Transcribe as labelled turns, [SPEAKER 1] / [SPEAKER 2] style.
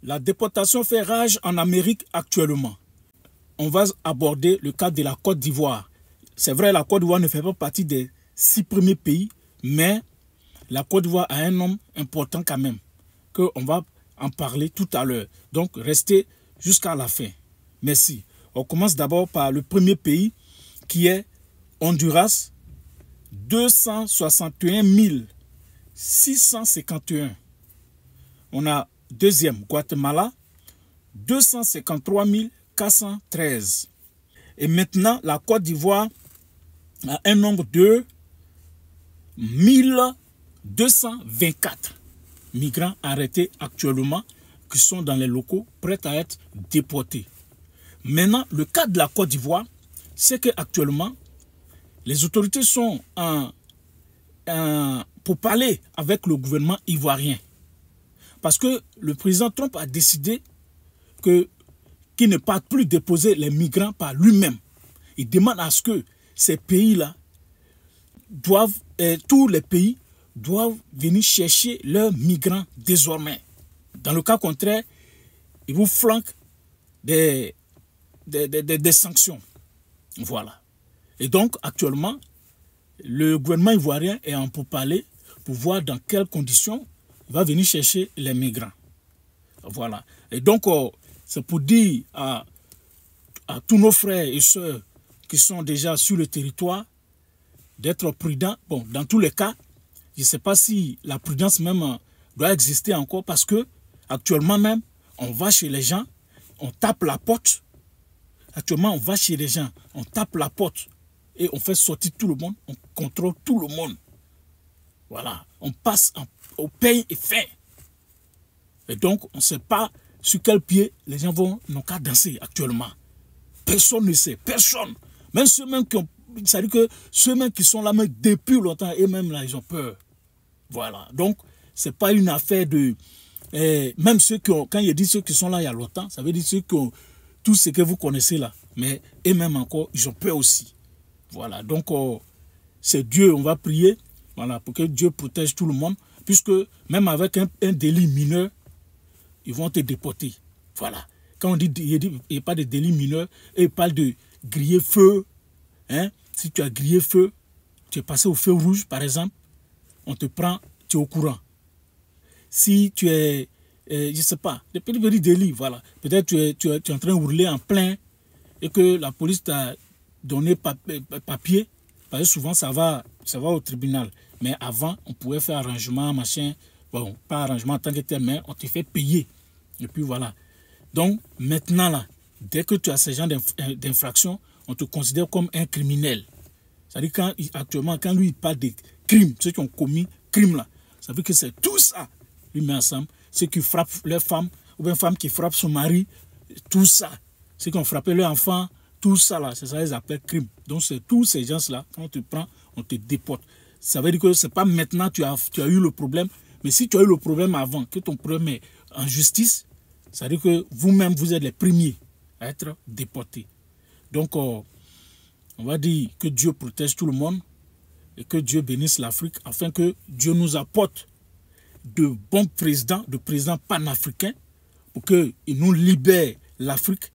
[SPEAKER 1] La déportation fait rage en Amérique actuellement. On va aborder le cas de la Côte d'Ivoire. C'est vrai, la Côte d'Ivoire ne fait pas partie des 6 premiers pays, mais la Côte d'Ivoire a un nombre important quand même, qu'on va en parler tout à l'heure. Donc, restez jusqu'à la fin. Merci. On commence d'abord par le premier pays qui est Honduras, 261 651. On a deuxième, Guatemala, 253 413. Et maintenant, la Côte d'Ivoire a un nombre de 1224 migrants arrêtés actuellement qui sont dans les locaux prêts à être déportés. Maintenant, le cas de la Côte d'Ivoire, c'est qu'actuellement, les autorités sont pour parler avec le gouvernement ivoirien. Parce que le président Trump a décidé qu'il ne part plus déposer les migrants par lui-même. Il demande à ce que ces pays-là tous les pays doivent venir chercher leurs migrants désormais. Dans le cas contraire, ils vous flanquent des sanctions. Voilà. Et donc, actuellement, le gouvernement ivoirien est en pourparlers pour voir dans quelles conditions il va venir chercher les migrants. Voilà. Et donc, c'est pour dire à tous nos frères et sœurs qui sont déjà sur le territoire d'être prudents. Bon, dans tous les cas, je ne sais pas si la prudence même doit exister encore parce que actuellement même, on va chez les gens, on tape la porte. Actuellement, on va chez les gens, on tape la porte et on fait sortir tout le monde, on contrôle tout le monde. Voilà, on passe au pain et fait. Et donc, on ne sait pas sur quel pied les gens vont n'ont qu'à danser actuellement. Personne ne sait, personne. Même ceux-mêmes qui ont, c'est-à-dire que ceux-mêmes qui sont là même depuis longtemps, et même là, ils ont peur. Voilà. Donc, ce n'est pas une affaire de... même ceux qui ont, quand il dit ceux qui sont là il y a longtemps, ça veut dire ceux qui ont tout ce que vous connaissez là. Mais eux-mêmes encore, ils ont peur aussi. Voilà. Donc, c'est Dieu, on va prier, voilà, pour que Dieu protège tout le monde, puisque même avec un délit mineur, ils vont te déporter. Voilà. Quand on dit il n'y a pas de délit mineur, et il parle de griller feu. Hein? Si tu as grillé feu, tu es passé au feu rouge, par exemple, on te prend, tu es au courant. Si tu es, je ne sais pas, des petits délits, voilà. Peut-être tu es en train de rouler en plein et que la police t'a donné papier, parce que souvent ça va au tribunal. Mais avant, on pouvait faire arrangement, machin, bon, pas arrangement en tant que tel, mais on te fait payer. Et puis voilà. Donc, maintenant, là, dès que tu as ce genre d'infraction, on te considère comme un criminel. C'est-à-dire qu'actuellement, quand lui il parle de crimes, ceux qui ont commis crime là, ça veut dire que c'est tout ça, lui met ensemble, ceux qui frappent leurs femmes, ou bien femmes qui frappent son mari, tout ça, ceux qui ont frappé leur enfant, tout ça là, c'est ça qu'ils appellent crime. Donc c'est tous ces gens-là, quand on te prend, on te déporte. Ça veut dire que c'est pas maintenant que tu as eu le problème, mais si tu as eu le problème avant, que ton problème est en justice, ça veut dire que vous-même, vous êtes les premiers à être déportés. Donc, on va dire que Dieu protège tout le monde et que Dieu bénisse l'Afrique afin que Dieu nous apporte de bons présidents, de présidents panafricains pour qu'ils nous libèrent l'Afrique